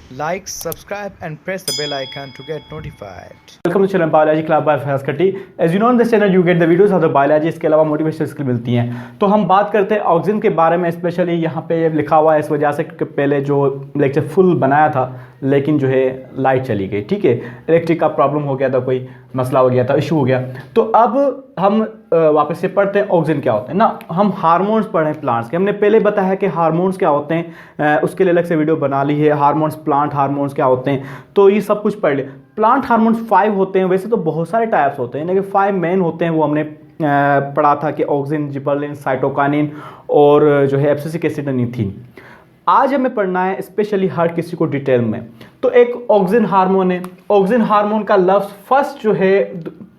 Like, subscribe and press the bell icon to get notified. Welcome to channel biology club by Faiz Kati. As you know in this channel you get the videos of the biology, इसके अलावा motivational skill मिलती हैं। तो हम बात करते हैं oxygen के बारे में, स्पेशली यहाँ पे लिखा हुआ है इस वजह से कि पहले जो लेक्चर फुल बनाया था लेकिन जो है लाइट चली गई, ठीक है, इलेक्ट्रिक का प्रॉब्लम हो गया था, कोई मसला हो गया था, इशू हो गया। तो अब हम वापस से पढ़ते हैं ऑक्सीजन क्या होते हैं ना। हम हार्मोन्स पढ़े प्लांट्स के, हमने पहले बताया कि हार्मोन्स क्या होते हैं, उसके लिए अलग से वीडियो बना ली है। हार्मोन्स, प्लांट हार्मोन्स क्या होते हैं, तो ये सब कुछ पढ़ ले। प्लांट हार्मोन्स 5 होते हैं, वैसे तो बहुत सारे टाइप्स होते हैं लेकिन 5 मेन होते हैं। वो हमने पढ़ा था कि ऑक्सिन, जिबरेलिन, साइटोकाइनिन और जो है एब्सिसिक एसिड, नीथिन। आज हमें पढ़ना है स्पेशली हर किसी को डिटेल में। तो एक ऑक्सिन हार्मोन है। ऑक्सिन हार्मोन का लफ्ज़ फर्स्ट जो है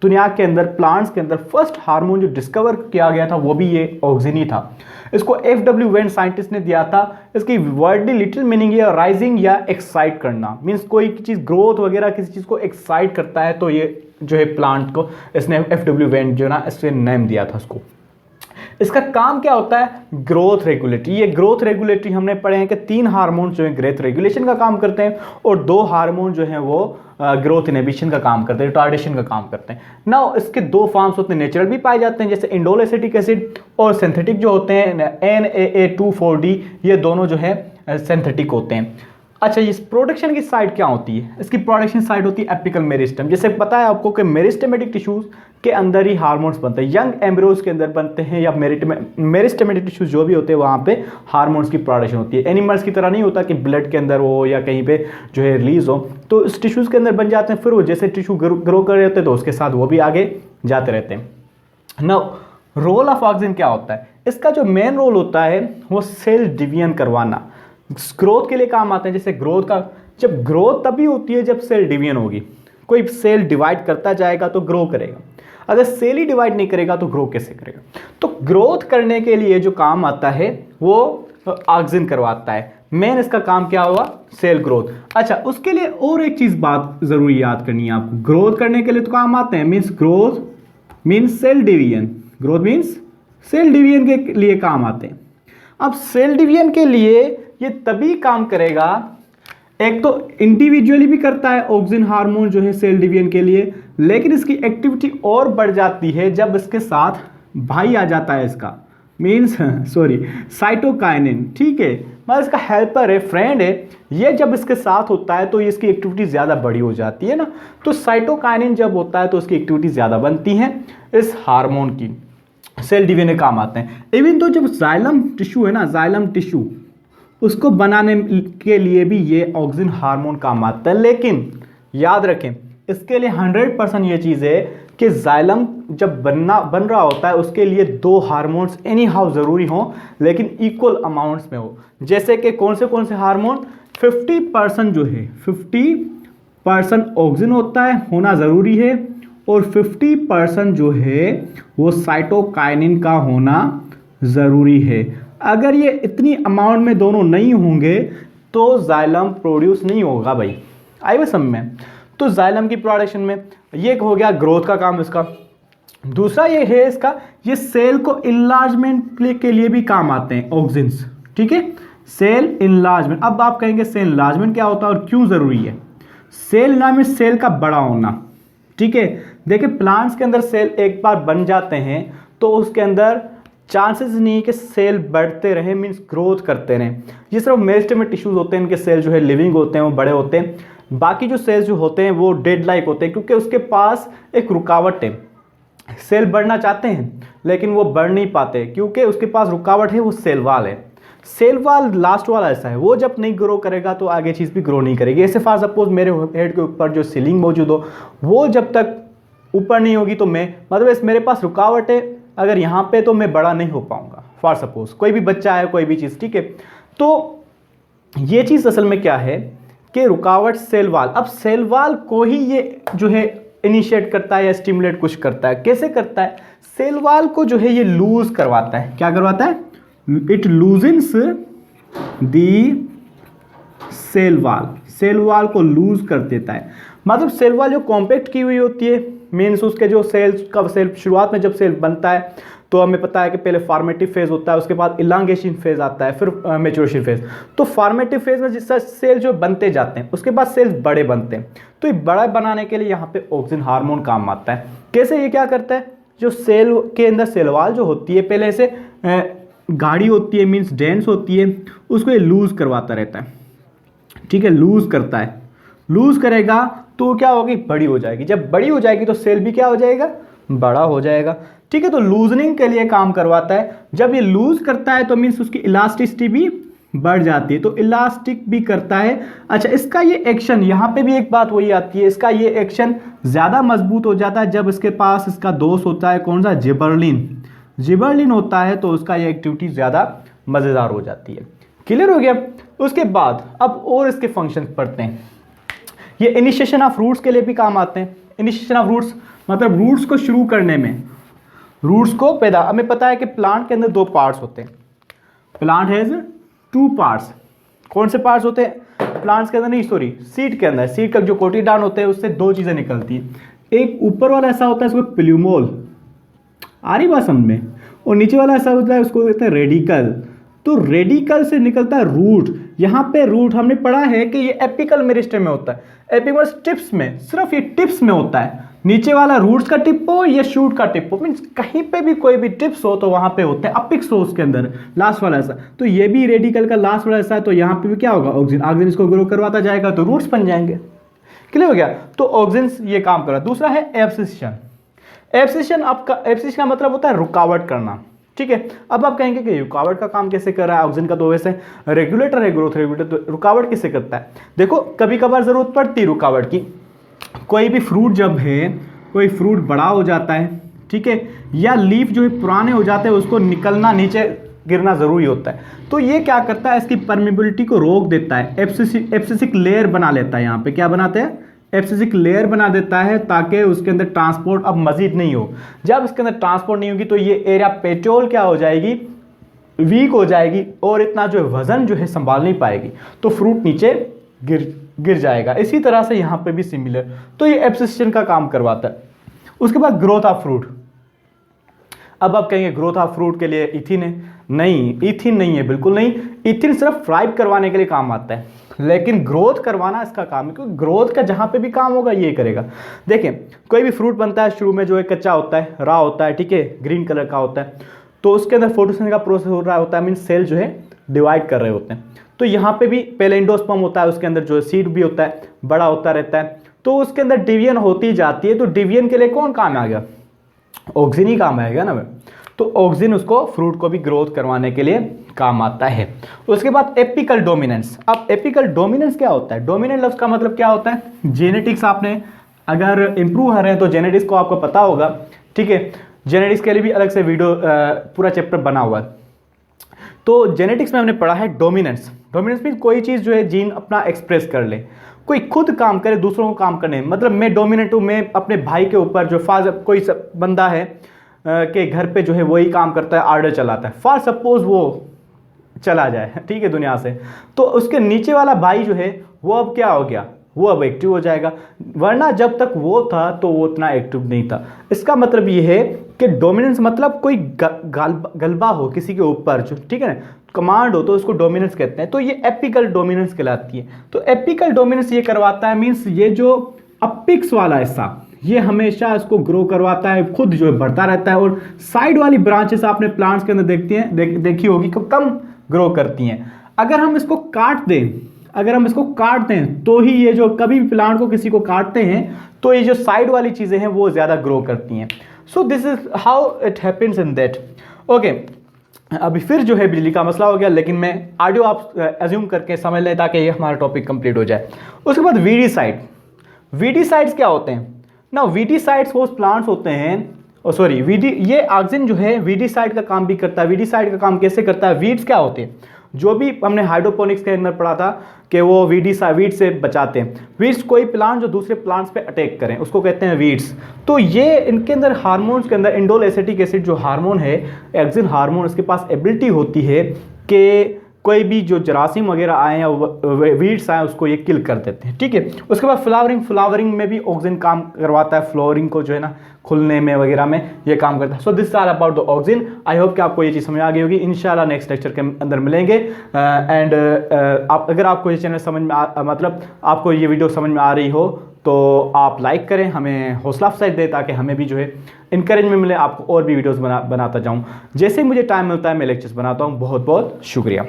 दुनिया के अंदर, प्लांट्स के अंदर फर्स्ट हार्मोन जो डिस्कवर किया गया था वो भी ये ऑक्सिन ही था। इसको F.W. वेन साइंटिस्ट ने दिया था। इसकी वर्डली लिटिल मीनिंग है राइजिंग या एक्साइट करना, मीन्स कोई चीज़ ग्रोथ वगैरह किसी चीज़ को एक्साइट करता है, तो ये जो है प्लांट को इसने F.W. वेन जो ना इसने नेम दिया था उसको। इसका काम क्या होता है, ग्रोथ रेगुलेटरी। ये ग्रोथ रेगुलेटरी हमने पढ़े हैं कि 3 हार्मोन जो है ग्रोथ रेगुलेशन का काम करते हैं और 2 हार्मोन जो है वो ग्रोथ इनहिबिशन का काम करते हैं, रिटार्डेशन का काम करते हैं ना। इसके 2 फॉर्म्स होते हैं, नेचुरल भी पाए जाते हैं जैसे इंडोल एसिटिक एसिड, और सिंथेटिक जो होते हैं NAA2,4-D, ये दोनों जो है सिंथेटिक होते हैं। अच्छा, इस प्रोडक्शन की साइड क्या होती है, इसकी प्रोडक्शन साइड होती है एपिकल मेरिस्टम। जैसे पता है आपको कि मेरिस्टेमेटिक टिश्यूज के अंदर ही हार्मोन्स बनते हैं, यंग एम्ब्रियोज के अंदर बनते हैं, या मेरिस्टेमेटिक टिश्यूज जो भी होते हैं वहाँ पे हार्मोन्स की प्रोडक्शन होती है। एनिमल्स की तरह नहीं होता कि ब्लड के अंदर हो या कहीं पे जो है रिलीज हो, तो इस टिश्यूज के अंदर बन जाते हैं। फिर वो जैसे टिश्यू ग्रो कर रहे होते हैं तो उसके साथ वो भी आगे जाते रहते हैं। नाउ रोल ऑफ ऑक्सिन क्या होता है, इसका जो मेन रोल होता है वो सेल डिवीजन करवाना, ग्रोथ के लिए काम आते हैं। जैसे ग्रोथ का, जब ग्रोथ तभी होती है जब सेल डिवीजन होगी। कोई सेल डिवाइड करता जाएगा तो ग्रो करेगा, अगर सेल ही डिवाइड नहीं करेगा तो ग्रो कैसे करेगा। तो ग्रोथ करने के लिए जो काम आता है वो ऑक्सिन करवाता है। मेन इसका काम क्या हुआ, सेल ग्रोथ। अच्छा, उसके लिए और एक चीज बात जरूरी याद करनी है आपको। ग्रोथ करने के लिए तो काम आते हैं, means growth means cell division, growth means cell division के लिए काम आते हैं। अब सेल डिवीजन के लिए ये तभी काम करेगा, एक तो इंडिविजुअली भी करता है ऑक्सिन हार्मोन जो है सेल डिवीजन के लिए, लेकिन इसकी एक्टिविटी और बढ़ जाती है जब इसके साथ भाई आ जाता है इसका, मीन्स साइटोकाइनिन, ठीक है, मतलब इसका हेल्पर है, फ्रेंड है। ये जब इसके साथ होता है तो इसकी एक्टिविटी ज़्यादा बड़ी हो जाती है ना। तो साइटोकाइनिन जब होता है तो उसकी एक्टिविटी ज़्यादा बनती है इस हार्मोन की, सेल डिवीजन में काम आते हैं। इवन तो जब जाइलम टिश्यू है ना, जाइलम टिश्यू, उसको बनाने के लिए भी ये ऑक्सिन हार्मोन काम आता है। लेकिन याद रखें, इसके लिए 100% ये चीज़ है कि जाइलम जब बन रहा होता है उसके लिए 2 हार्मोन्स एनी हाउ ज़रूरी हों, लेकिन इक्वल अमाउंट्स में हो। जैसे कि कौन से हार्मोन, 50% जो है 50% ऑक्सिन होता है, होना ज़रूरी है, और 50% जो है वो साइटोकाइनिन का होना ज़रूरी है। अगर ये इतनी अमाउंट में दोनों नहीं होंगे तो जाइलम प्रोड्यूस नहीं होगा भाई, आई समझ में। तो जाइलम की प्रोडक्शन में ये हो गया ग्रोथ का काम इसका। दूसरा ये है इसका, ये सेल को इनलार्जमेंट के लिए भी काम आते हैं ऑक्सिन्स, ठीक है, सेल इनलार्जमेंट। अब आप कहेंगे सेल इनलार्जमेंट क्या होता है और क्यों ज़रूरी है। सेल इनलार्जमेंट, सेल का बड़ा होना, ठीक है। देखिए प्लांट्स के अंदर सेल एक बार बन जाते हैं तो उसके अंदर चांसेस नहीं कि सेल बढ़ते रहे, मीन्स ग्रोथ करते रहें। जिस तरह मेरिस्टेमेटिक टिश्यूज होते हैं, इनके सेल जो है लिविंग होते हैं, वो बड़े होते हैं। बाकी जो सेल्स जो होते हैं वो डेड लाइक होते हैं, क्योंकि उसके पास एक रुकावट है। सेल बढ़ना चाहते हैं लेकिन वो बढ़ नहीं पाते क्योंकि उसके पास रुकावट है, वो सेल वाल है। सेल वाल लास्ट वाला ऐसा है, वो जब नहीं ग्रो करेगा तो आगे चीज़ भी ग्रो नहीं करेगी। ऐसे फॉर सपोज मेरे हेड के ऊपर जो सीलिंग मौजूद हो, वो जब तक ऊपर नहीं होगी तो मैं, मतलब मेरे पास रुकावट है अगर यहाँ पे, तो मैं बड़ा नहीं हो पाऊंगा। फॉर सपोज कोई भी बच्चा है, कोई भी चीज़, ठीक है। तो ये चीज़ असल में क्या है कि रुकावट सेल वाल। अब सेल वाल को ही ये जो है इनिशिएट करता है या स्टिमुलेट कुछ करता है। कैसे करता है, सेल वाल को जो है ये लूज करवाता है। क्या करवाता है, it loosens the cell wall, cell wall को लूज कर देता है। मतलब सेल वॉल जो कॉम्पैक्ट की हुई होती है, मीन्स उसके जो सेल शुरुआत में जब सेल बनता है तो हमें पता है कि पहले फॉर्मेटिव फेज होता है, उसके बाद इलांगेशन फेज आता है, फिर मैच्योरेशन फेज। तो फॉर्मेटिव फेज में जिससे सेल जो बनते जाते हैं उसके बाद सेल्स बड़े बनते हैं। तो ये बड़ा बनाने के लिए यहाँ पे ऑक्सिन हार्मोन काम आता है। कैसे ये क्या करता है, जो सेल के अंदर सेल वॉल जो होती है पहले से गाढ़ी होती है, मीन्स डेंस होती है, उसको ये लूज करवाता रहता है। ठीक है, लूज करता है, लूज करेगा तो क्या होगी, बड़ी हो जाएगी। जब बड़ी हो जाएगी तो सेल भी क्या हो जाएगा, बड़ा हो जाएगा। ठीक है, तो लूजनिंग के लिए काम करवाता है। जब ये लूज करता है तो मीन्स उसकी इलास्टिसिटी भी बढ़ जाती है, तो इलास्टिक भी करता है। अच्छा, इसका ये एक्शन, यहाँ पे भी एक बात वही आती है, इसका ये एक्शन ज़्यादा मजबूत हो जाता है जब इसके पास इसका दोस्त होता है कौन सा, जिबरलिन। जिबरलिन होता है तो उसका ये एक्टिविटी ज़्यादा मज़ेदार हो जाती है। क्लियर हो गया। उसके बाद अब और इसके फंक्शन पढ़ते हैं। ये इनिशिएशन ऑफ रूट्स के लिए भी काम आते हैं। इनिशिएशन ऑफ रूट्स मतलब रूट्स को शुरू करने में, रूट्स को पैदा, हमें पता है कि प्लांट के अंदर दो पार्ट्स होते हैं। Plant has two parts. कौन से पार्ट्स होते हैं प्लांट्स के अंदर, नहीं सॉरी सीड के अंदर। सीड का जो कोटिडान होते हैं उससे दो चीज़ें निकलती हैं। एक ऊपर वाला ऐसा होता है उसको प्लूमोल, आ रही बात समझ में, और नीचे वाला ऐसा होता है उसको कहते हैं रेडिकल। तो रेडिकल से निकलता है रूट। यहाँ पे रूट हमने पढ़ा है कि ये एपिकल मेरिस्टेम में होता है, एपिकल टिप्स में, सिर्फ ये टिप्स में होता है। नीचे वाला रूट्स का टिप हो या शूट का टिप हो, मीन्स कहीं पे भी कोई भी टिप्स हो तो वहां पे होते हैं। अपिक्स हो उसके अंदर लास्ट वाला ऐसा, तो ये भी रेडिकल का लास्ट वाला ऐसा है। तो यहाँ पे भी क्या होगा, ऑक्सीजन, ऑक्सीजन इसको ग्रो करवाता जाएगा तो रूट्स बन जाएंगे। क्लियर हो गया। तो ऑक्सीजन ये काम कर रहा है। दूसरा है एब्सिशन। एब्सिशन आपका, एब्सिशन का मतलब होता है रुकावट करना। ठीक है, अब आप कहेंगे कि रुकावट का काम कैसे कर रहा है, ऑक्सीजन का तो वैसे रेगुलेटर है, ग्रोथ रेगुलेटर, तो रुकावट कैसे करता है। देखो कभी कभार जरूरत पड़ती है रुकावट की। कोई भी फ्रूट जब है, कोई फ्रूट बड़ा हो जाता है, ठीक है, या लीफ जो है पुराने हो जाते हैं, उसको निकलना, नीचे गिरना जरूरी होता है। तो ये क्या करता है, इसकी परमेबिलिटी को रोक देता है, एब्सिसिक लेयर बना लेता है। यहाँ पे क्या बनाते हैं, एब्सिसिक लेयर बना देता है, ताकि उसके अंदर ट्रांसपोर्ट अब मजीद नहीं हो। जब इसके अंदर ट्रांसपोर्ट नहीं होगी तो ये एरिया पेट्रोल क्या हो जाएगी, वीक हो जाएगी, और इतना जो वजन जो है संभाल नहीं पाएगी, तो फ्रूट नीचे गिर जाएगा। इसी तरह से यहाँ पे भी सिमिलर, तो ये एब्सिशन का काम करवाता है। उसके बाद ग्रोथ ऑफ फ्रूट। अब आप कहेंगे ग्रोथ ऑफ फ्रूट के लिए इथिन है, नहीं इथिन नहीं है, बिल्कुल नहीं। इथिन सिर्फ फ्राइब करवाने के लिए काम आता है, लेकिन ग्रोथ करवाना इसका काम है, क्योंकि ग्रोथ का जहां पे भी काम होगा ये करेगा। देखें कोई भी फ्रूट बनता है, शुरू में जो है कच्चा होता है, रॉ होता है, ठीक है, ग्रीन कलर का होता है, तो उसके अंदर फोटोसिंथेसिस का प्रोसेस हो रहा होता है, मीन सेल जो है डिवाइड कर रहे होते हैं। तो यहाँ पे भी पहले एंडोस्पर्म होता है, उसके अंदर जो है सीड भी होता है, बड़ा होता रहता है, तो उसके अंदर डिवीजन होती जाती है। तो डिवीजन के लिए कौन काम आ गया, ऑक्सीजन ही काम आएगा ना। तो ऑक्सीजन उसको फ्रूट को भी ग्रोथ करवाने के लिए काम आता है। उसके बाद एपिकल डोमिनेंस। अब एपिकल डोमिनेंस क्या होता है, डोमिनेंट लफ्ज का मतलब क्या होता है, जेनेटिक्स आपने अगर इंप्रूव कर रहे हैं तो जेनेटिक्स को आपको पता होगा, ठीक है। जेनेटिक्स के लिए भी अलग से वीडियो पूरा चैप्टर बना हुआ है। तो जेनेटिक्स में हमने पढ़ा है डोमिनेंस। डोमिनेंस मीन कोई चीज़ जो है जीन अपना एक्सप्रेस कर ले, कोई खुद काम करे दूसरों को काम करने। मतलब मैं डोमिनेंट हूँ, मैं अपने भाई के ऊपर, जो फादर कोई बंदा है के घर पे जो है वही काम करता है, ऑर्डर चलाता है, फॉर सपोज वो चला जाए, ठीक है, दुनिया से, तो उसके नीचे वाला भाई जो है वो अब क्या हो गया, वो अब एक्टिव हो जाएगा, वरना जब तक वो था तो वो उतना एक्टिव नहीं था। इसका मतलब ये है कि डोमिनेंस मतलब कोई गलबा हो किसी के ऊपर, जो ठीक है ना, कमांड हो, तो उसको डोमिनेंस कहते हैं। तो ये एपिकल डोमिनेंस कहलाती है। तो एपिकल डोमिनेंस ये करवाता है, मीन्स ये जो अपिक्स वाला हिस्सा, ये हमेशा इसको ग्रो करवाता है, खुद जो है बढ़ता रहता है, और साइड वाली ब्रांचेस आपने प्लांट्स के अंदर देखी होगी कि कम ग्रो करती हैं। अगर हम इसको काट दें, तो ही ये जो कभी भी प्लांट को किसी को काटते हैं तो ये जो साइड वाली चीजें हैं वो ज्यादा ग्रो करती हैं। So this is how it happens in that. Okay, अभी फिर जो है बिजली का मसला हो गया, लेकिन मैं ऑडियो आप एज्यूम करके समझ लें ताकि ये हमारा टॉपिक कंप्लीट हो जाए। उसके बाद वीडीसाइड। वीडीसाइड्स क्या होते हैं ना, वीडीसाइड्स वो प्लांट्स होते हैं, सॉरी ये ऑक्सीजन जो है वीडीसाइड का काम भी करता है। वीडीसाइड का काम कैसे करता है, वीड्स क्या होते हैं, जो भी हमने हाइड्रोपोनिक्स के अंदर पढ़ा था कि वो वीड्स से बचाते हैं। वीड्स कोई प्लांट जो दूसरे प्लांट्स पे अटैक करें उसको कहते हैं वीड्स। तो ये इनके अंदर हार्मोन्स के अंदर इंडोल एसिटिक एसिड जो हार्मोन है, ऑक्सीजन हार्मोन, इसके पास एबिलिटी होती है कि कोई भी जो जरासीम वगैरह आए या वीड्स आए उसको ये किल कर देते हैं, ठीक है। उसके बाद फ्लावरिंग में भी ऑक्सिन काम करवाता है, फ्लोरिंग को जो है ना खुलने में वगैरह में ये काम करता है। So this are about the auxin. I hope कि आपको ये चीज़ समझ आ गई होगी। इंशाल्लाह नेक्स्ट लेक्चर के अंदर मिलेंगे। एंड अगर आपको ये चैनल समझ में मतलब आपको ये वीडियो समझ में आ रही हो तो आप लाइक करें, हमें हौसला अफजाई दे ताकि हमें भी जो है इंकरेजमेंट मिले, आपको और भी वीडियोस बनाता जाऊं। जैसे ही मुझे टाइम मिलता है मैं लेक्चर्स बनाता हूं। बहुत बहुत शुक्रिया।